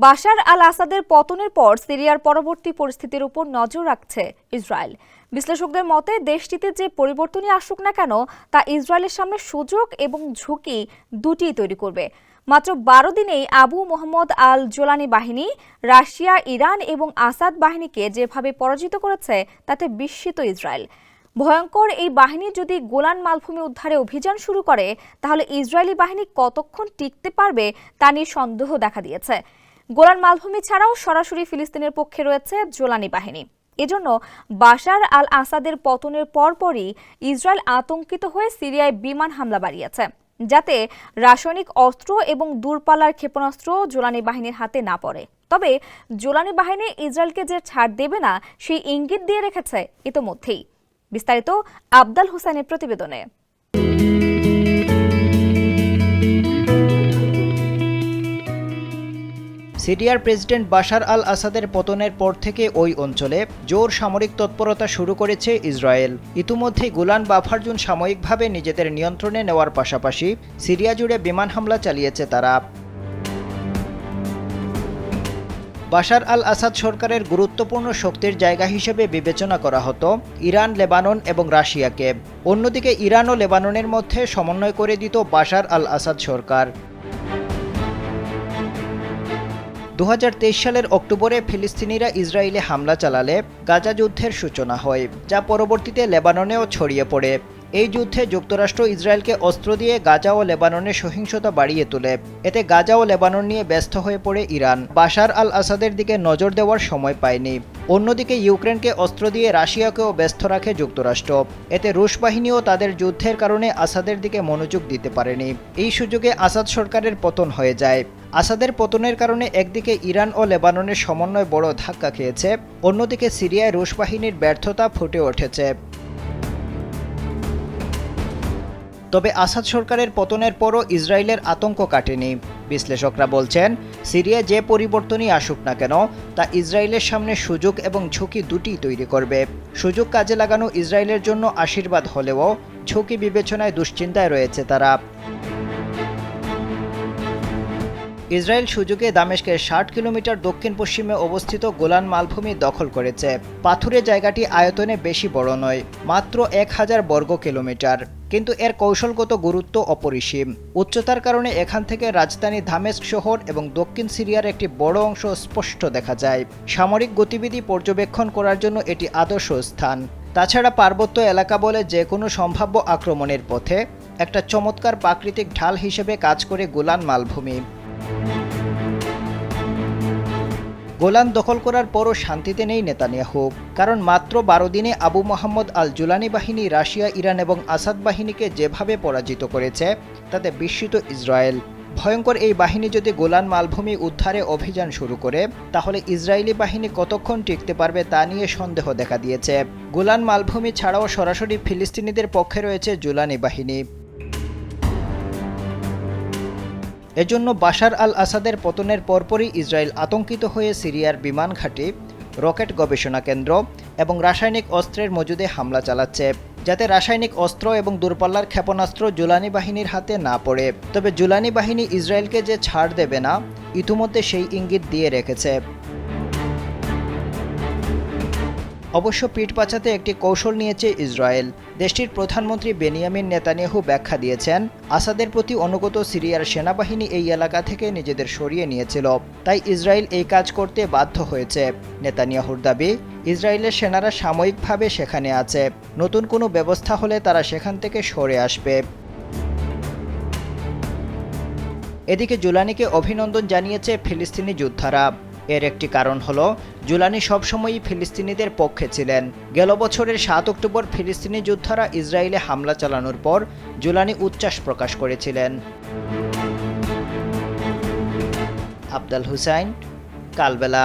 বাশার আল আসাদের পতনের পর সিরিয়ার পরবর্তী পরিস্থিতির উপর নজর রাখছে ইসরায়েল। বিশ্লেষকদের মতে দেশটিতে যে পরিবর্তনই আসুক না কেন তা ইসরায়েলের সামনে সুযোগ এবং ঝুঁকি দুটিই তৈরি করবে। মাত্র ১২ দিনেই আবু মোহাম্মদ আল জোলানি বাহিনী রাশিয়া, ইরান এবং আসাদ বাহিনীকে যেভাবে পরাজিত করেছে তাতে বিস্মিত ইসরায়েল। ভয়ঙ্কর এই বাহিনী যদি গোলান মালভূমি উদ্ধারে অভিযান শুরু করে তাহলে ইসরায়েলি বাহিনী কতক্ষণ টিকতে পারবে তা নিয়ে সন্দেহ দেখা দিয়েছে। গোলান মালভূমি ছাড়াও সরাসরি ফিলিস্তিনের পক্ষে রয়েছে জোলানি বাহিনী। এজন্য বাশার আল আসাদের পতনের পরপরই ইসরায়েল আতঙ্কিত হয়ে সিরিয়ায় বিমান হামলা বাড়িয়েছে, যাতে রাসায়নিক অস্ত্র এবং দূরপাল্লার ক্ষেপণাস্ত্র জোলানি বাহিনীর হাতে না পড়ে। তবে জোলানি বাহিনী ইসরায়েলকে যে ছাড় দেবে না সেই ইঙ্গিত দিয়ে রেখেছে ইতোমধ্যেই। বিস্তারিত আবদাল হোসেনের প্রতিবেদনে। সিরিয়ার প্রেসিডেন্ট বাশার আল আসাদের পতনের পর থেকে ওই অঞ্চলে জোর সামরিক তৎপরতা শুরু করেছে ইসরায়েল। ইতিমধ্যেই গোলান বাফার জোন সাময়িকভাবে নিজেদের নিয়ন্ত্রণে নেওয়ার পাশাপাশি সিরিয়া জুড়ে বিমান হামলা চালিয়েছে তারা। বাশার আল আসাদ সরকারের গুরুত্বপূর্ণ শক্তির জায়গা হিসেবে বিবেচনা করা হতো ইরান, লেবানন এবং রাশিয়াকে। অন্যদিকে ইরান ও লেবাননের মধ্যে সমন্বয় করে দিত বাশার আল আসাদ সরকার। ২০২৩ সালের অক্টোবরে ফিলিস্তিনিরা ইসরায়েলে হামলা চালালে গাজা যুদ্ধের সূচনা হয়, যা পরবর্তীতে লেবাননেও ছড়িয়ে পড়ে। এই যুদ্ধে যুক্তরাষ্ট্র ইসরায়েলকে অস্ত্র দিয়ে গাজা ও লেবাননের সহিংসতা বাড়িয়ে তোলে। এতে গাজা ও লেবানন নিয়ে ব্যস্ত হয়ে পড়ে ইরান। বাশার আল আসাদের দিকে নজর দেওয়ার সময় পায়নি। অন্যদিকে ইউক্রেনকে অস্ত্র দিয়ে রাশিয়াকেও ব্যস্ত রাখে যুক্তরাষ্ট্র। এতে রুশ বাহিনীও তাদের যুদ্ধের কারণে আসাদের দিকে মনোযোগ দিতে পারেনি। এই সুযোগে আসাদ সরকারের পতন হয়ে যায়। আসাদের পতনের কারণে একদিকে ইরান ও লেবাননের সমন্বয় বড় ধাক্কা খেয়েছে, অন্যদিকে সিরিয়ায় রুশ বাহিনীর ব্যর্থতা ফুটে উঠেছে। তবে আসাদ সরকারের পতনের পরও ইসরায়েলের আতঙ্ক কাটেনি। বিশ্লেষকরা বলছেন, সিরিয়ায় যে পরিবর্তনই আসুক না কেন তা ইসরায়েলের সামনে সুযোগ এবং ঝুঁকি দুটিই তৈরি করবে। সুযোগ কাজে লাগানো ইসরায়েলের জন্য আশীর্বাদ হলেও ঝুঁকি বিবেচনায় দুশ্চিন্তায় রয়েছে তারা। ইসরায়েল সুযোগে দামেস্কের ৬০ কিলোমিটার দক্ষিণ পশ্চিমে অবস্থিত গোলান মালভূমি দখল করেছে। পাথুরে জায়গাটি আয়তনে বেশি বড় নয়, মাত্র ১,০০০ বর্গ কিলোমিটার, কিন্তু এর কৌশলগত গুরুত্ব অপরিসীম। উচ্চতার কারণে এখান থেকে রাজধানী দামেস্ক শহর এবং দক্ষিণ সিরিয়ার একটি বড় অংশ স্পষ্ট দেখা যায়। সামরিক গতিবিধি পর্যবেক্ষণ করার জন্য এটি আদর্শ স্থান। তাছাড়া পার্বত্য এলাকা বলে যে কোনো সম্ভাব্য আক্রমণের পথে একটা চমৎকার প্রাকৃতিক ঢাল হিসেবে কাজ করে গোলান মালভূমি। গোলান দখল করার পরও শান্তিতে নেই নেতানিয়াহু, কারণ মাত্র ১২ দিনে আবু মোহাম্মদ আল জোলানি বাহিনী রাশিয়া, ইরান এবং আসাদ বাহিনীকে যেভাবে পরাজিত করেছে তাতে বিস্মিত ইসরায়েল। ভয়ঙ্কর এই বাহিনী যদি গোলান মালভূমি উদ্ধারে অভিযান শুরু করে তাহলে ইসরায়েলি বাহিনী কতক্ষণ টিকতে পারবে তা নিয়ে সন্দেহ দেখা দিয়েছে। গোলান মালভূমি ছাড়াও সরাসরি ফিলিস্তিনিদের পক্ষে রয়েছে জোলানি বাহিনী। এজন্য বাশার আল আসাদের পতনের পরপরই ইসরায়েল আতঙ্কিত হয়ে সিরিয়ার বিমান ঘাঁটি, রকেট গবেষণা কেন্দ্র এবং রাসায়নিক অস্ত্রের মজুদে হামলা চালাচ্ছে, যাতে রাসায়নিক অস্ত্র এবং দূরপাল্লার ক্ষেপণাস্ত্র জোলানি বাহিনীর হাতে না পড়ে। তবে জোলানি বাহিনী ইসরায়েলকে যে ছাড় দেবে না, ইতিমধ্যে সেই ইঙ্গিত দিয়ে রেখেছে। অবশ্য পিঠ বাঁচাতে একটি কৌশল নিয়েছে ইসরায়েল। দেশটির প্রধানমন্ত্রী বেনিয়ামিন নেতানিয়াহু ব্যাখ্যা দিয়েছেন, আসাদের প্রতি অনুগত সিরিয়ার সেনাবাহিনী এই এলাকা থেকে নিজেদের সরিয়ে নিয়েছিল, তাই ইসরায়েল এই কাজ করতে বাধ্য হয়েছে। নেতানিয়াহুর দাবি, ইসরায়েলের সেনারা সাময়িকভাবে সেখানে আছে, নতুন কোনো ব্যবস্থা হলে তারা সেখান থেকে সরে আসবে। এদিকে জোলানিকে অভিনন্দন জানিয়েছে ফিলিস্তিনি যোদ্ধারা। এর একটি কারণ হলো জোলানি সবসময়ই ফিলিস্তিনিদের পক্ষে ছিলেন। গেল বছরের ৭ অক্টোবর ফিলিস্তিনি যোদ্ধারা ইসরায়েলে হামলা চালানোর পর জোলানি উচ্ছ্বাস প্রকাশ করেছিলেন। আবদাল হুসাইন, কালবেলা।